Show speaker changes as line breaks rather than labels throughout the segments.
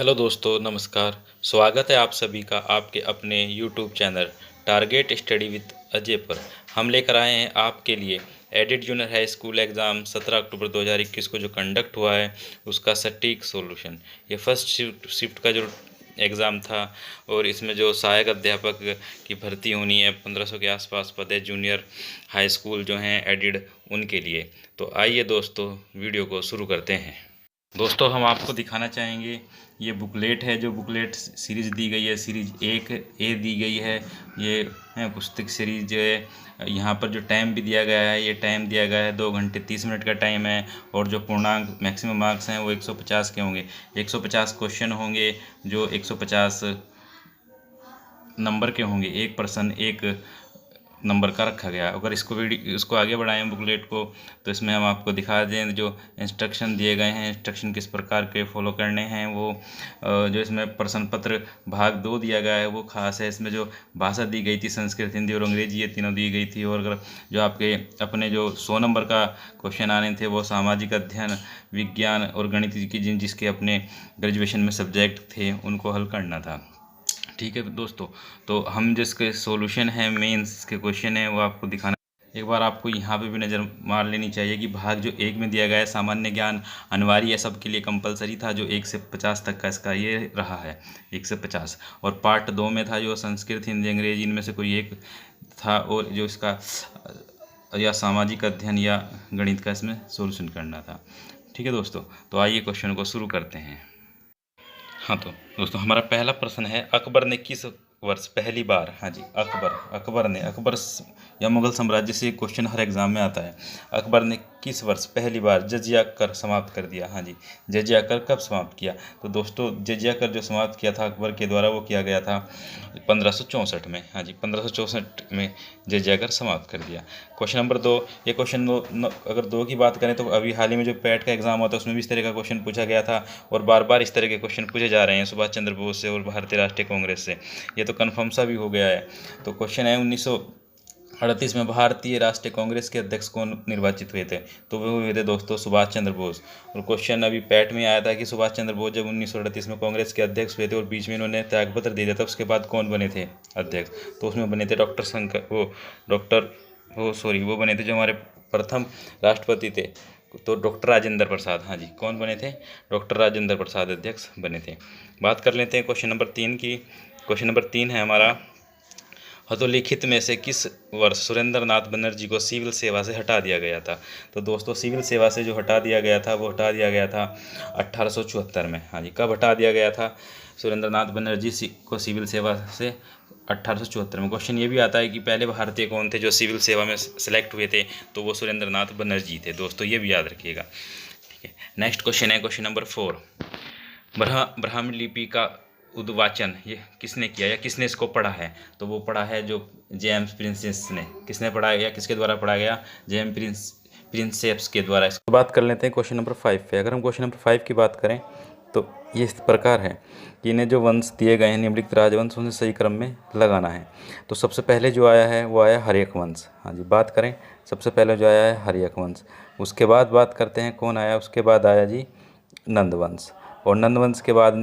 Hello दोस्तों, नमस्कार। स्वागत है आप सभी का आपके अपने YouTube channel target study with Ajay पर। हम लेकर आए हैं आपके लिए edit junior high school exam 17 अक्टूबर 2021 को जो कंडक्ट हुआ है उसका सटीक सॉल्यूशन। ये फर्स्ट शिफ्ट का जो एग्ज़ाम था और इसमें जो सहायक अध्यापक की भर्ती होनी है 1500 के आसपास पद है जूनियर हाई स्कूल जो हैं एडिड उनके लिए। तो आइए दोस्तों वीडियो को शुरू करते हैं। दोस्तों हम आपको दिखाना चाहेंगे ये बुकलेट है, जो बुकलेट सीरीज़ दी गई है, सीरीज़ 1A दी गई है। ये है पुस्तक सीरीज जो है। यहाँ पर जो टाइम भी दिया गया है, ये टाइम दिया गया है 2 घंटे 30 मिनट का टाइम है। और जो पूर्णांक मैक्सिमम मार्क्स हैं वो 150 के होंगे। 150 क्वेश्चन होंगे जो 150 नंबर के होंगे। एक पर्सन एक नंबर का रखा गया। अगर इसको आगे बढ़ाएं बुकलेट को, तो इसमें हम आपको दिखा दें जो इंस्ट्रक्शन दिए गए हैं, इंस्ट्रक्शन किस प्रकार के फॉलो करने हैं वो। जो इसमें प्रश्न पत्र भाग 2 दिया गया है वो खास है। इसमें जो भाषा दी गई थी संस्कृत, हिंदी और अंग्रेजी, ये तीनों दी गई थी। और अगर जो आपके अपने जो 100 नंबर का क्वेश्चन आने थे वो सामाजिक अध्ययन, विज्ञान और गणित की जिसके अपने ग्रेजुएशन में सब्जेक्ट थे उनको हल करना था। ठीक है दोस्तों, तो हम जिसके सॉल्यूशन है मेंस के क्वेश्चन है वो आपको दिखाना। एक बार आपको यहाँ पे भी नज़र मार लेनी चाहिए कि भाग जो 1 में दिया गया है सामान्य ज्ञान अनिवार्य है, सबके लिए कंपलसरी था, जो 1 से 50 तक का इसका ये रहा है 1 से 50। और पार्ट 2 में था जो संस्कृत, हिंदी, अंग्रेजी, इनमें से कोई एक था। और जो इसका या सामाजिक अध्ययन या गणित का इसमें सोल्यूशन करना था। ठीक है दोस्तों, तो आइए क्वेश्चन को शुरू करते हैं। हाँ तो दोस्तों हमारा पहला प्रश्न है, अकबर ने किस वर्ष पहली बार, हाँ जी अकबर ने या मुगल साम्राज्य से क्वेश्चन हर एग्जाम में आता है। अकबर ने किस वर्ष पहली बार जजिया कर समाप्त कर दिया? हाँ जी, जजिया कर कब समाप्त किया? तो दोस्तों जजिया कर जो समाप्त किया था अकबर के द्वारा वो किया गया था 1564 में। हाँ जी 1564 में जजिया कर समाप्त कर दिया। क्वेश्चन नंबर 2, ये क्वेश्चन अगर 2 की बात करें तो अभी हाल ही में जो पैट का एग्जाम हुआ था उसमें भी इस तरह का क्वेश्चन पूछा गया था और बार बार इस तरह के क्वेश्चन पूछे जा रहे हैं सुभाष चंद्र बोस से और भारतीय राष्ट्रीय कांग्रेस से। ये तो कन्फर्म सा भी हो गया है। तो क्वेश्चन है 1938 में भारतीय राष्ट्रीय कांग्रेस के अध्यक्ष कौन निर्वाचित हुए थे? तो वो हुए थे दोस्तों सुभाष चंद्र बोस। और क्वेश्चन अभी पैट में आया था कि सुभाष चंद्र बोस जब 1938 में कांग्रेस के अध्यक्ष हुए थे और बीच में इन्होंने त्यागपत्र दे दिया था, उसके बाद कौन बने थे अध्यक्ष? तो उसमें बने थे वो बने थे जो हमारे प्रथम राष्ट्रपति थे, तो डॉक्टर राजेंद्र प्रसाद। हाँ जी, कौन बने थे? डॉक्टर राजेंद्र प्रसाद अध्यक्ष बने थे। बात कर लेते हैं क्वेश्चन नंबर 3 की। क्वेश्चन नंबर 3 है हमारा, हतोलिखित में से किस वर्ष सुरेंद्र नाथ बनर्जी को सिविल सेवा से हटा दिया गया था? तो दोस्तों सिविल सेवा से जो हटा दिया गया था वो हटा दिया गया था 1874 में। हाँ जी, कब हटा दिया गया था सुरेंद्र नाथ बनर्जी को सिविल सेवा से? 1874 में। क्वेश्चन ये भी आता है कि पहले भारतीय कौन थे जो सिविल सेवा में सेलेक्ट हुए थे? तो वो सुरेंद्र नाथ बनर्जी थे दोस्तों, ये भी याद रखिएगा। ठीक है, नेक्स्ट क्वेश्चन है क्वेश्चन नंबर 4, ब्राह्मी लिपि का उद्वाचन ये किसने किया या किसने इसको पढ़ा है? तो वो पढ़ा है जो जेम्स प्रिंसेस ने। किसने पढ़ा गया, किसके द्वारा पढ़ा गया? प्रिंसेप्स के द्वारा। इसको बात कर लेते हैं क्वेश्चन नंबर 5 पे। अगर हम क्वेश्चन नंबर 5 की बात करें तो ये इस प्रकार है कि इन्हें जो वंश दिए गए हैं निम्नलिखित राजवंश उन्हें सही क्रम में लगाना है। तो सबसे पहले जो आया है वो आया हर्यक वंश। हाँ जी, बात करें सबसे पहले जो आया है हर्यक वंश। उसके बाद बात करते हैं कौन आया, उसके बाद आया जी नंद वंश। और नंद वंश के बाद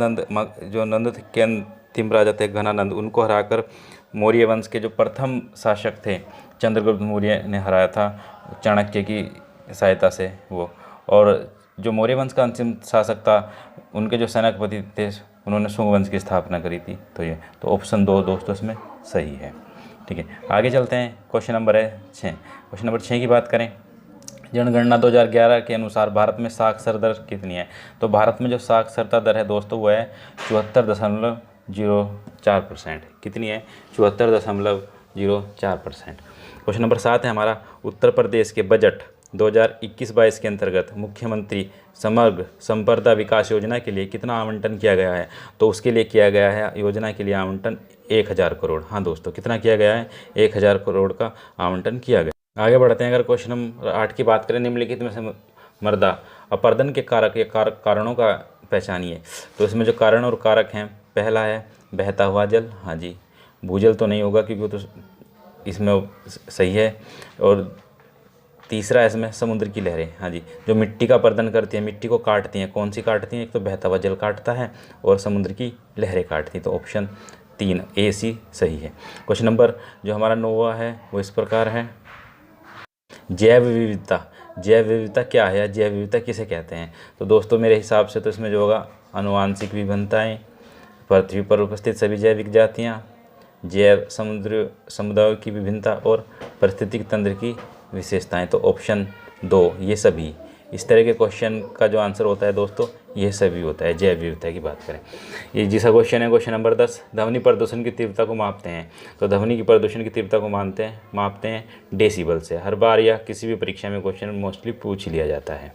जो नंद के अंतिम राजा थे घनानंद, उनको हराकर मौर्य वंश के जो प्रथम शासक थे चंद्रगुप्त मौर्य ने हराया था चाणक्य की सहायता से वो। और जो मौर्य वंश का अंतिम शासक था उनके जो सेनापति थे उन्होंने शुंग वंश की स्थापना करी थी। तो ऑप्शन 2 दोस्तों इसमें सही है। ठीक है, आगे चलते हैं। क्वेश्चन नंबर है 6। क्वेश्चन नंबर 6 की बात करें, जनगणना 2011 के अनुसार भारत में साक्षरता दर कितनी है? तो भारत में जो साक्षरता दर है दोस्तों वो है 74.04%। कितनी है? 74.04%। क्वेश्चन नंबर 7 है हमारा, उत्तर प्रदेश के बजट 2021-22 के अंतर्गत मुख्यमंत्री समग्र संपदा विकास योजना के लिए कितना आवंटन किया गया है? तो उसके लिए किया गया है योजना के लिए आवंटन 1000 करोड़। हाँ दोस्तों, कितना किया गया है? 1000 करोड़ का आवंटन किया गया। आगे बढ़ते हैं। अगर क्वेश्चन नंबर 8 की बात करें, निम्नलिखित में से मृदा अपरदन के कारक या कारणों का पहचानिए। तो इसमें जो कारण और कारक हैं, पहला है बहता हुआ जल। हाँ जी, भूजल तो नहीं होगा क्योंकि वो तो इसमें सही है। और तीसरा है इसमें समुद्र की लहरें। हाँ जी, जो मिट्टी का अपरदन करती हैं, मिट्टी को काटती हैं, कौन सी काटती हैं? एक तो बहता हुआ जल काटता है और समुद्र की लहरें काटती हैं। तो ऑप्शन 3 ए सी सही है। क्वेश्चन नंबर जो हमारा 9वां है वो इस प्रकार है, जैव विविधता। जैव विविधता क्या है या जैव विविधता किसे कहते हैं? तो दोस्तों मेरे हिसाब से तो इसमें जो होगा आनुवांशिक विभिन्नताएं, पृथ्वी पर उपस्थित सभी जैविक जातियाँ, जैव समुद्र समुदायों की विभिन्नता और पारिस्थितिक तंत्र की विशेषताएं। तो ऑप्शन 2 ये सभी। इस तरह के क्वेश्चन का जो आंसर होता है दोस्तों ये सभी होता है जैव विविधता की बात करें। ये जिसका क्वेश्चन है क्वेश्चन नंबर 10, ध्वनि प्रदूषण की तीव्रता को मापते हैं। तो ध्वनि की प्रदूषण की तीव्रता को मापते हैं डेसिबल से। हर बार या किसी भी परीक्षा में क्वेश्चन मोस्टली पूछ लिया जाता है।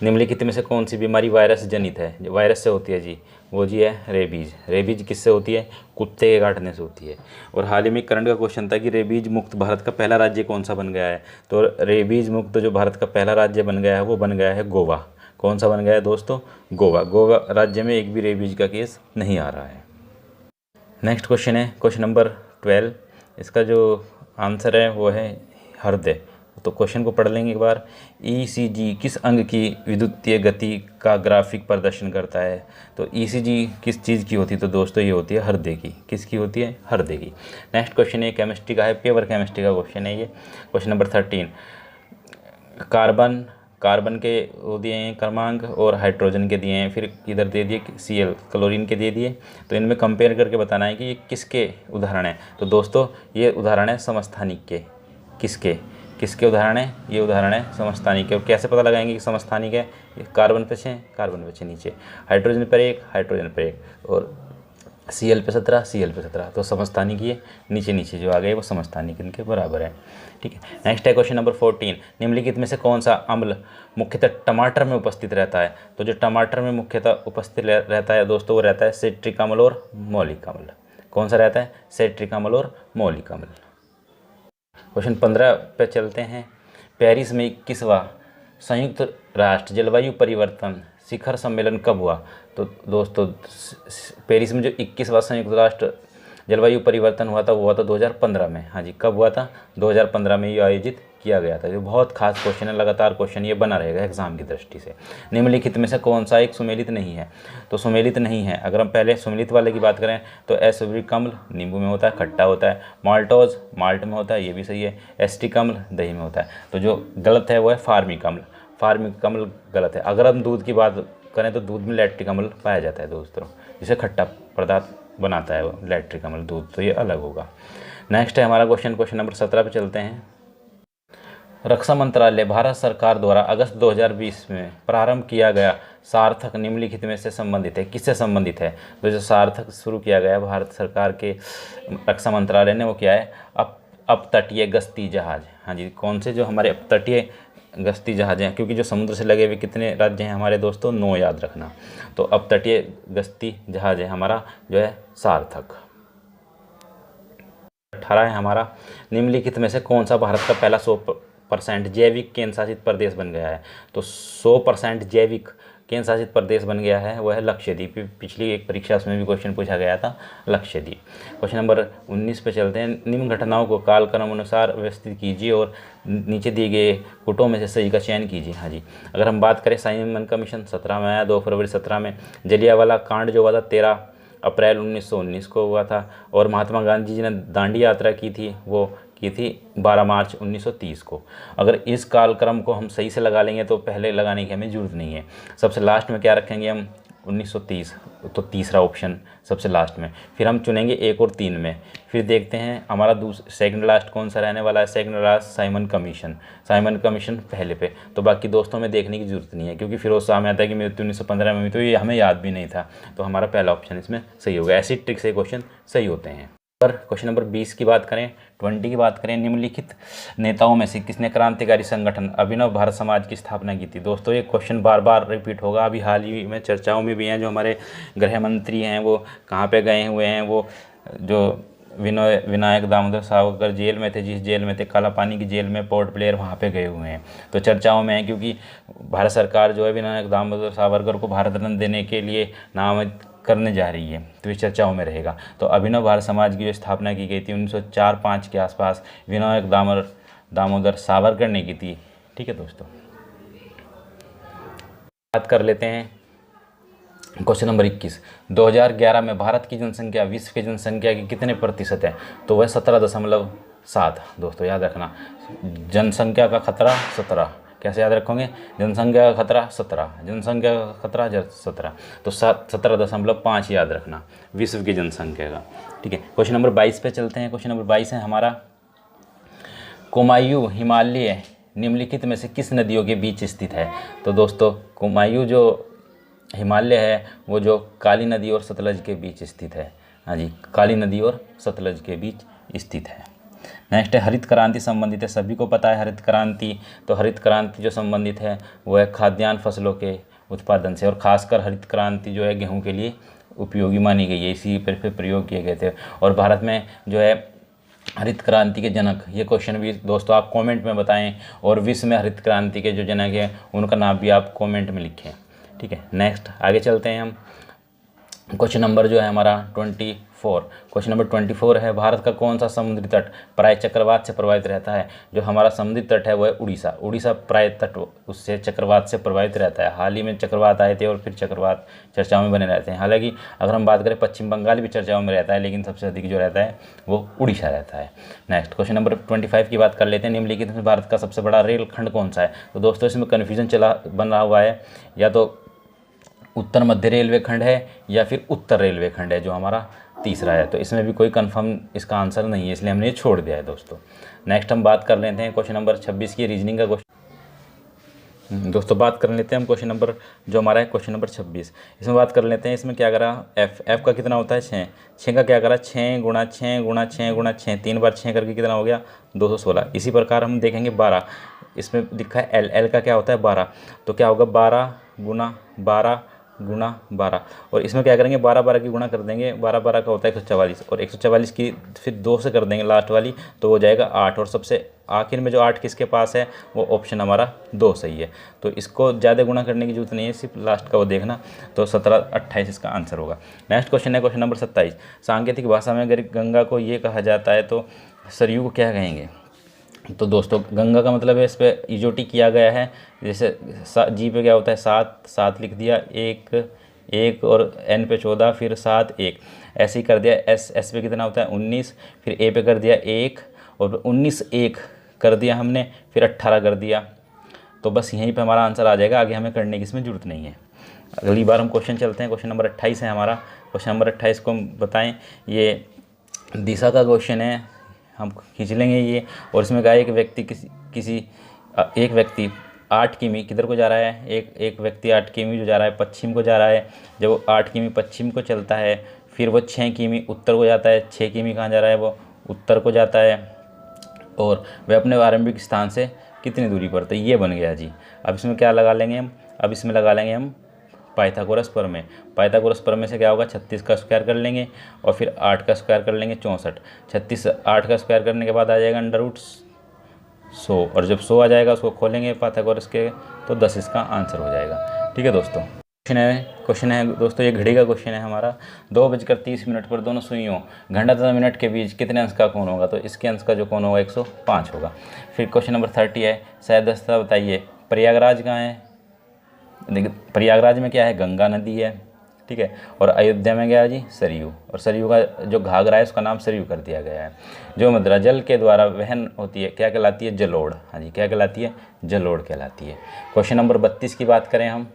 निम्नलिखित में से कौन सी बीमारी वायरस जनित है? जो वायरस से होती है जी, वो जी है रेबीज। रेबीज किससे होती है? कुत्ते के काटने से होती है। और हाल ही में करंट का क्वेश्चन था कि रेबीज मुक्त भारत का पहला राज्य कौन सा बन गया है? तो रेबीज मुक्त जो भारत का पहला राज्य बन गया है वो बन गया है गोवा। कौन सा बन गया है दोस्तों? गोवा। गोवा राज्य में एक भी रेबीज का केस नहीं आ रहा है। नेक्स्ट क्वेश्चन है क्वेश्चन नंबर 12। इसका जो आंसर है वो है हृदय। तो क्वेश्चन को पढ़ लेंगे एक बार। ईसीजी किस अंग की विद्युतीय गति का ग्राफिक प्रदर्शन करता है? तो ईसीजी किस चीज़ की होती है? तो दोस्तों ये होती है हृदय की। किसकी होती है? हृदय की। नेक्स्ट क्वेश्चन है केमिस्ट्री का है, प्योर केमिस्ट्री का क्वेश्चन है ये। क्वेश्चन नंबर 13, कार्बन के वो दिए हैं क्रमांक और हाइड्रोजन के दिए हैं, फिर इधर दे दिए Cl क्लोरीन के दे दिए। तो इनमें कंपेयर करके बताना है कि ये किसके उदाहरण हैं। तो दोस्तों ये उदाहरण है समस्थानिक के। किसके उदाहरण है? ये उदाहरण है समस्थानिक के। और कैसे पता लगाएंगे कि समस्थानिक है? ये कार्बन पे 6, कार्बन पे 6 नीचे, हाइड्रोजन पर 1, हाइड्रोजन पर 1 और Cl पे 17, Cl पे 17। तो समस्थानिक ये नीचे जो आ गए वो समस्थानिक इनके बराबर है। ठीक है। नेक्स्ट है क्वेश्चन नंबर 14, निम्नलिखित में से कौन सा अम्ल मुख्यतः टमाटर में उपस्थित रहता है? तो जो टमाटर में मुख्यतः उपस्थित रहता है दोस्तों वो रहता है सिट्रिक अम्ल और मौलिक अम्ल। कौन सा रहता है? सिट्रिक अम्ल और मौलिक अम्ल। क्वेश्चन 15 पे चलते हैं। पेरिस में 21वां संयुक्त राष्ट्र जलवायु परिवर्तन शिखर सम्मेलन कब हुआ? तो दोस्तों पेरिस में जो 21वां संयुक्त राष्ट्र जलवायु परिवर्तन हुआ था वो हुआ था 2015 में। हाँ जी, कब हुआ था? 2015 में ये आयोजित किया गया था। जो बहुत खास क्वेश्चन है, लगातार क्वेश्चन ये बना रहेगा एग्जाम की दृष्टि से। निम्नलिखित में से कौन सा एक सुमेलित नहीं है? तो सुमेलित नहीं है, अगर हम पहले सुमेलित वाले की बात करें तो एसिडिक अम्ल नींबू में होता है, खट्टा होता है। माल्टोज माल्ट में होता है, ये भी सही है। एसिटिक अम्ल दही में होता है। तो जो गलत है वो है फार्मिक अम्ल। फार्मिक अम्ल गलत है। अगर हम दूध की बात करें तो दूध में लैक्टिक अम्ल पाया जाता है दोस्तों, जिसे खट्टा पदार्थ बनाता है वो लैक्टिक अम्ल दूध, तो ये अलग होगा। नेक्स्ट है हमारा क्वेश्चन नंबर 17 पे चलते हैं। रक्षा मंत्रालय भारत सरकार द्वारा अगस्त 2020 में प्रारंभ किया गया सार्थक निम्नलिखित में से संबंधित है? किससे संबंधित है? तो जो सार्थक शुरू किया गया भारत सरकार के रक्षा मंत्रालय ने वो क्या है? अपतटीय गश्ती जहाज। हाँ जी, कौन से? जो हमारे अपतटीय गश्ती जहाज हैं, क्योंकि जो समुद्र से लगे हुए कितने राज्य हैं हमारे दोस्तों? 9 याद रखना। तो अपतटीय गश्ती जहाज है हमारा जो है सार्थक। 18 है हमारा, निम्नलिखित में से कौन सा भारत का पहला 100% जैविक केंद्र शासित प्रदेश बन गया है? तो 100% जैविक केंद्र शासित प्रदेश बन गया है वो है लक्षद्वीप। पिछली एक परीक्षा उसमें भी क्वेश्चन पूछा गया था लक्षद्वीप। क्वेश्चन नंबर 19 पे चलते हैं। निम्न घटनाओं को कालक्रम अनुसार व्यवस्थित कीजिए और नीचे दिए गए गुटों में से सही का चयन कीजिए। हाँ जी, अगर हम बात करें साइमन कमीशन 17 में आया, 2 फरवरी 17 में। जलियांवाला कांड जो हुआ था 13 अप्रैल 1919 को हुआ था। और महात्मा गांधी जी ने दांडी यात्रा की थी वो की थी 12 मार्च 1930 को। अगर इस कालक्रम को हम सही से लगा लेंगे तो पहले लगाने की हमें जरूरत नहीं है। सबसे लास्ट में क्या रखेंगे हम? 1930, तो तीसरा ऑप्शन सबसे लास्ट में। फिर हम चुनेंगे 1 और 3 में। फिर देखते हैं हमारा सेकंड लास्ट कौन सा रहने वाला है? Second last Simon commission. Simon commission पहले पे। तो बाकी दोस्तों में देखने की जरूरत नहीं है, क्योंकि फिर उस सामने आता है कि मृत्यु 1915 में हुई, तो ये हमें याद भी नहीं था। तो हमारा पहला ऑप्शन इसमें सही होगा। ऐसी ट्रिक से क्वेश्चन सही होते हैं। पर क्वेश्चन नंबर 20 की बात करें, 20 की बात करें, निम्नलिखित नेताओं में से किसने क्रांतिकारी संगठन अभिनव भारत समाज की स्थापना की थी? दोस्तों ये क्वेश्चन बार बार रिपीट होगा, अभी हाल ही में चर्चाओं में भी हैं। जो हमारे गृह मंत्री हैं वो कहाँ पे गए हुए हैं? वो जो विनायक दामोदर सावरकर जेल में थे, जिस जेल में थे काला पानी की जेल में, पोर्ट ब्लेयर, वहाँ पे गए हुए हैं। तो चर्चाओं में है, क्योंकि भारत सरकार जो है विनायक दामोदर सावरकर को भारत रत्न देने के लिए नामित करने जा रही है, तो ये चर्चाओं में रहेगा। तो अभिनव भारत समाज की जो स्थापना की गई थी 1904-05 के आसपास विनायक दामोदर सावरकर ने की थी। ठीक है दोस्तों, बात कर लेते हैं क्वेश्चन नंबर 21। 2011 में भारत की जनसंख्या विश्व की जनसंख्या की कितने प्रतिशत है? तो वह 17.7। दोस्तों याद रखना, जनसंख्या का खतरा 17। कैसे याद रखोगे? जनसंख्या का खतरा 17, जनसंख्या का खतरा 17, तो 17.5 याद रखना विश्व की जनसंख्या का। ठीक है, क्वेश्चन नंबर 22 पे चलते हैं। क्वेश्चन नंबर 22 है हमारा, कुमायूं हिमालय निम्नलिखित में से किस नदियों के बीच स्थित है? तो दोस्तों कुमायूं जो हिमालय है वो जो काली नदी और सतलज के बीच स्थित है। हाँ जी, काली नदी और सतलज के बीच स्थित है। नेक्स्ट है हरित क्रांति संबंधित है, सभी को पता है हरित क्रांति। तो हरित क्रांति जो संबंधित है वो है खाद्यान्न फसलों के उत्पादन से, और खासकर हरित क्रांति जो है गेहूं के लिए उपयोगी मानी गई है, इसी पर प्रयोग किए गए थे। और भारत में जो है हरित क्रांति के जनक, ये क्वेश्चन भी दोस्तों आप कमेंट में बताएं, और विश्व में हरित क्रांति के जो जनक हैं उनका नाम भी आप कमेंट में लिखें। ठीक है, नेक्स्ट आगे चलते हैं हम। क्वेश्चन नंबर जो है हमारा 24। क्वेश्चन नंबर 24 है, भारत का कौन सा समुद्री तट प्राय चक्रवात से प्रभावित रहता है? जो हमारा समुद्री तट है वो है उड़ीसा। उड़ीसा प्राय तट उससे चक्रवात से प्रभावित रहता है। हाल ही में चक्रवात आए थे और फिर चक्रवात चर्चाओं में बने रहते हैं। हालांकि अगर हम बात करें पश्चिम बंगाल भी चर्चाओं में रहता है, लेकिन सबसे अधिक जो रहता है वो उड़ीसा रहता है। नेक्स्ट क्वेश्चन नंबर 25 की बात कर लेते हैं। निम्नलिखित में भारत का सबसे बड़ा रेल खंड कौन सा है? तो दोस्तों इसमें कन्फ्यूजन बन रहा हुआ है, या तो उत्तर मध्य रेलवे खंड है या फिर उत्तर रेलवे खंड है, जो हमारा तीसरा है। तो इसमें भी कोई कंफर्म इसका आंसर नहीं है, इसलिए हमने ये छोड़ दिया है दोस्तों। नेक्स्ट हम बात कर लेते हैं क्वेश्चन नंबर 26 की, रीजनिंग का क्वेश्चन। दोस्तों बात कर लेते हैं हम क्वेश्चन नंबर जो हमारा है क्वेश्चन नंबर 26। इसमें बात कर लेते हैं, इसमें क्या करा, एफ का कितना होता है 6, 6 का क्या करा 6 गुणा 6 गुणा 6 गुणा 6, 3 बार 6 करके कितना हो गया 216। इसी प्रकार हम देखेंगे 12, इसमें लिखा है एल का क्या होता है 12, तो क्या होगा 12 गुणा 12 गुणा 12, और इसमें क्या करेंगे 12 की गुणा कर देंगे, 12 का होता है 144, और 144 की फिर 2 से कर देंगे लास्ट वाली, तो हो जाएगा 8, और सबसे आखिर में जो 8 किसके पास है वो ऑप्शन हमारा 2 सही है। तो इसको ज़्यादा गुणा करने की जरूरत नहीं है, सिर्फ लास्ट का वो देखना, तो 17 28 इसका आंसर होगा। नेक्स्ट क्वेश्चन है क्वेश्चन नंबर 27। सांकेतिक भाषा में अगर गंगा को ये कहा जाता है तो सरयू को क्या कहेंगे? तो दोस्तों गंगा का मतलब है, इस पर ईजोटी किया गया है। जैसे जी पे क्या होता है 7 लिख दिया, 1 और एन पे 14, फिर 7 1 ऐसे ही कर दिया। एस पे कितना होता है 19, फिर ए पे कर दिया 1, और 19 1 कर दिया हमने, फिर 18 कर दिया। तो बस यहीं पे हमारा आंसर आ जाएगा, आगे हमें करने की इसमें ज़रूरत नहीं है। अगली बार हम क्वेश्चन चलते हैं, क्वेश्चन नंबर 28 है हमारा। क्वेश्चन नंबर 28 को हम बताएँ, ये दिशा का क्वेश्चन है, हम खींच लेंगे ये। और इसमें कहा एक व्यक्ति एक व्यक्ति 8 किमी किधर को जा रहा है, एक व्यक्ति 8 किमी जो जा रहा है पश्चिम को जा रहा है। जब वो 8 किमी पश्चिम को चलता है, फिर वो 6 किमी उत्तर को जाता है। 6 किमी कहाँ जा रहा है, वो उत्तर को जाता है, और वह अपने आरंभिक स्थान से कितनी दूरी पर, तो ये बन गया जी। अब इसमें क्या लगा लेंगे हम, अब इसमें लगा लेंगे हम पाइथागोरस प्रमेय। पाइथागोरस प्रमेय से क्या होगा 36 का स्क्वायर कर लेंगे, और फिर 8 का स्क्वायर कर लेंगे 64। 36 8 का स्क्वायर करने के बाद आ जाएगा √100, और जब 100 आ जाएगा उसको खोलेंगे पाइथागोरस के, तो 10 इसका आंसर हो जाएगा। ठीक है दोस्तों, क्वेश्चन है दोस्तों, ये घड़ी का क्वेश्चन है हमारा। 2:30 पर दोनों सुइयों घंटा तथा मिनट के बीच कितने अंश का कोण होगा? तो इसके अंश का जो कोण होगा 105 होगा। फिर क्वेश्चन नंबर 30 है, सैद्धांतिक बताइए प्रयागराज कहाँ है? देखिए प्रयागराज में क्या है, गंगा नदी है। ठीक है, और अयोध्या में क्या है जी, सरयू, और सरयू का जो घाघरा है उसका नाम सरयू कर दिया गया है। जो मदिरा जल के द्वारा वहन होती है क्या कहलाती है, जलोढ़। हाँ जी, क्या कहलाती है, जलोढ़ कहलाती है। क्वेश्चन नंबर 32 की बात करें हम,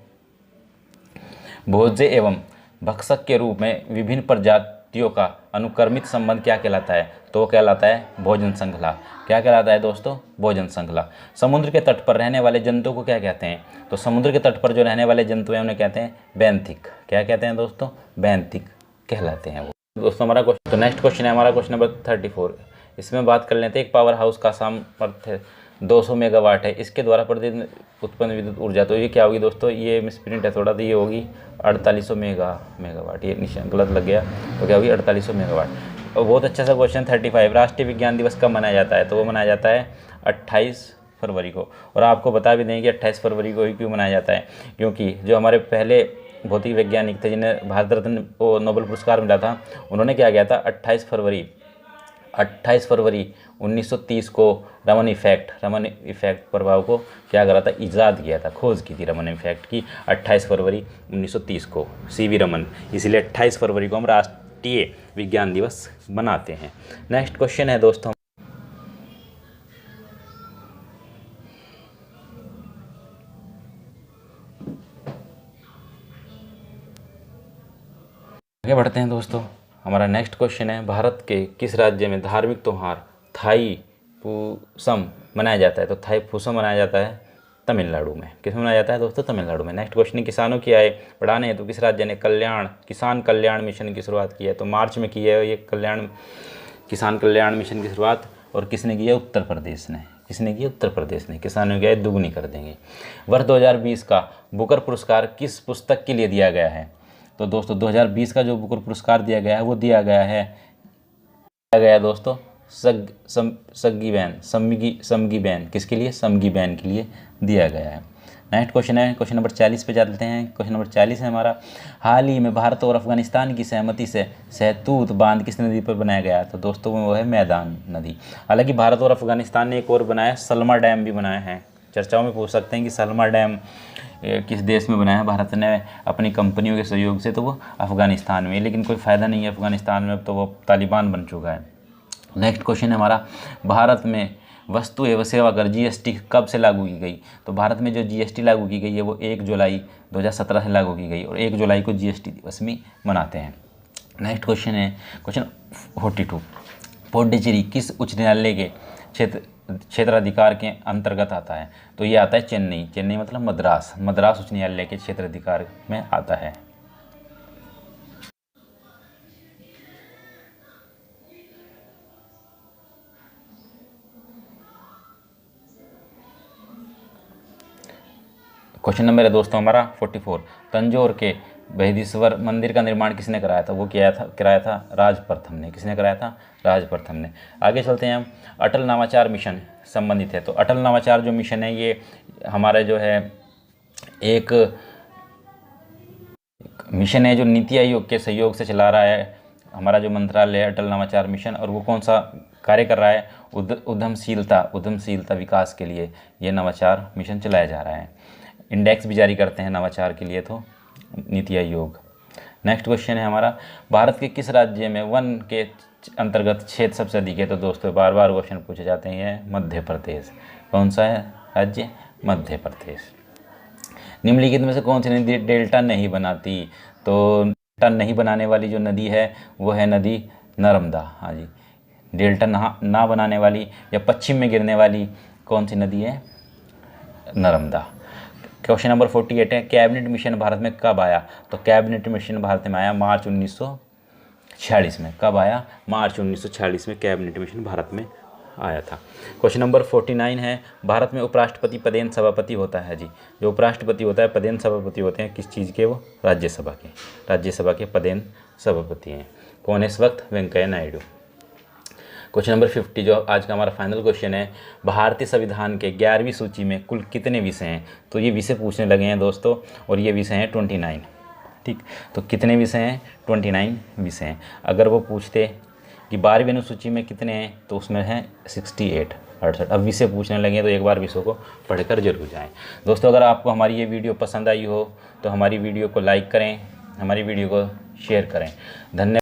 भोज्य एवं भक्षक के रूप में विभिन्न प्रजातियों का अनुक्रमित संबंध क्या कहलाता है? तो कहलाता है भोजन श्रृंखला। क्या कहलाता है दोस्तों, भोजन श्रृंखला। समुद्र के तट पर रहने वाले जंतुओं को क्या कहते हैं? तो समुद्र के तट पर जो रहने वाले जंतु हैं उन्हें कहते हैं बेंथिक। क्या कहते हैं दोस्तों, बेंथिक कहलाते हैं वो। दोस्तों हमारा क्वेश्चन, तो नेक्स्ट क्वेश्चन है हमारा क्वेश्चन नंबर 34। इसमें बात कर लेते हैं, एक पावर हाउस का सामर्थ्य 200 मेगावाट है, इसके द्वारा प्रतिदिन उत्पन्न विद्युत ऊर्जा, तो ये क्या होगी दोस्तों, ये मिसप्रिंट है थोड़ा, तो ये होगी 4800 मेगावाट। ये निशान गलत लग गया, तो क्या होगी 4800 मेगावाट। और बहुत अच्छा सा क्वेश्चन 35, राष्ट्रीय विज्ञान दिवस कब मनाया जाता है? तो वो मनाया जाता है 28 फरवरी को। और आपको बता भी दें कि 28 फरवरी को ही क्यों मनाया जाता है, क्योंकि जो हमारे पहले भौतिक वैज्ञानिक थे जिन्हें भारत रत्न को नोबेल पुरस्कार मिला था, उन्होंने क्या किया था 28 फरवरी
28 फरवरी 1930 को रमन इफेक्ट प्रभाव को क्या करा था, ईजाद किया था, खोज की थी रमन इफेक्ट की 28 फरवरी 1930 को सीवी रमन। इसलिए 28 फरवरी को हम राष्ट्रीय विज्ञान दिवस मनाते हैं। नेक्स्ट क्वेश्चन है दोस्तों, आगे बढ़ते हैं दोस्तों। हमारा नेक्स्ट क्वेश्चन है, भारत के किस राज्य में धार्मिक त्योहार थाई पूसम मनाया जाता है? तो थाई पूसम मनाया जाता है तमिलनाडु में। किस में मनाया जाता है दोस्तों? तमिलनाडु में। नेक्स्ट क्वेश्चन, किसानों की आय बढ़ाने हेतु किस राज्य ने किसान कल्याण मिशन की शुरुआत की है? तो मार्च में की है ये किसान कल्याण मिशन की शुरुआत, और किसने की है? उत्तर प्रदेश ने। किसने की? उत्तर प्रदेश ने। किसानों की आय दुगनी कर देंगे। वर्ष 2020 का बुकर पुरस्कार किस पुस्तक के लिए दिया गया है? तो दोस्तों 2020 का जो बुकर पुरस्कार दिया गया है वो दिया गया दोस्तों समगी बैन। किसके लिए? समगी बैन के लिए दिया गया है। नेक्स्ट क्वेश्चन है, क्वेश्चन नंबर 40 पे चलते हैं। क्वेश्चन नंबर 40 है हमारा, हाल ही में भारत और अफगानिस्तान की सहमति से सहतूत बांध किस नदी पर बनाया गया? तो दोस्तों वो है मैदान नदी। हालांकि भारत और अफगानिस्तान ने एक और बनाया, सलमा डैम भी बनाया है। चर्चाओं में पूछ सकते हैं कि सलमा डैम किस देश में बनाया है भारत ने अपनी कंपनियों के सहयोग से? तो वो अफगानिस्तान में, लेकिन कोई फ़ायदा नहीं है अफगानिस्तान में, अब तो वो तालिबान बन चुका है। नेक्स्ट क्वेश्चन है हमारा, भारत में वस्तु एवं सेवा कर जीएसटी कब से लागू की गई? तो भारत में जो जीएसटी लागू की गई है वो 1 जुलाई 2017 से लागू की गई, और 1 जुलाई को जीएसटी दिवस भी मनाते हैं। नेक्स्ट क्वेश्चन है क्वेश्चन 42, पुडुचेरी किस उच्च न्यायालय के क्षेत्राधिकार के अंतर्गत आता है? तो ये आता है चेन्नई मतलब मद्रास उच्च न्यायालय के क्षेत्राधिकार में आता है। क्वेश्चन नंबर है दोस्तों हमारा 44, तंजौर के बृहदीश्वर मंदिर का निर्माण किसने कराया था? वो कराया था राजप्रथम ने। किसने कराया था? राजप्रथम ने। आगे चलते हैं हम, अटल नवाचार मिशन संबंधित है। तो अटल नवाचार जो मिशन है ये हमारा जो है एक मिशन है जो नीति आयोग के सहयोग से चला रहा है हमारा जो मंत्रालय है अटल नवाचार मिशन, और वो कौन सा कार्य कर रहा है? उद्यमशीलता विकास के लिए ये नवाचार मिशन चलाया जा रहा है। इंडेक्स भी जारी करते हैं नवाचार के लिए तो नीति आयोग। नेक्स्ट क्वेश्चन है हमारा, भारत के किस राज्य में वन के अंतर्गत क्षेत्र सबसे अधिक है? तो दोस्तों बार बार क्वेश्चन पूछे जाते हैं, मध्य प्रदेश। कौन सा है राज्य? मध्य प्रदेश। निम्नलिखित में से कौन सी नदी डेल्टा नहीं बनाती? तो डेल्टा नहीं बनाने वाली जो नदी है वो है नदी नर्मदा। हाँ जी, डेल्टा ना बनाने वाली या पश्चिम में गिरने वाली कौन सी नदी है? नर्मदा। क्वेश्चन नंबर 48 है, कैबिनेट मिशन भारत में कब आया? तो कैबिनेट मिशन भारत में आया मार्च 1946 में। कब आया? मार्च 1946 में कैबिनेट मिशन भारत में आया था। क्वेश्चन नंबर 49 है, भारत में उपराष्ट्रपति पदेन सभापति होता है। जी, जो उपराष्ट्रपति होता है पदेन सभापति होते हैं किस चीज़ के? वो राज्यसभा के पदेन सभापति हैं। कौन है इस वक्त? वेंकैया नायडू। क्वेश्चन नंबर 50 जो आज का हमारा फाइनल क्वेश्चन है, भारतीय संविधान के 11वीं सूची में कुल कितने विषय हैं? तो ये विषय पूछने लगे हैं दोस्तों, और ये विषय हैं 29। ठीक, तो कितने विषय हैं? 29 विषय हैं। अगर वो पूछते कि 12वीं अनुसूची में कितने हैं तो उसमें हैं 68। अब विषय पूछने लगे तो एक बार विषयों को पढ़कर जरूर जाएं। दोस्तों अगर आपको हमारी ये वीडियो पसंद आई हो तो हमारी वीडियो को लाइक करें, हमारी वीडियो को शेयर करें। धन्यवाद।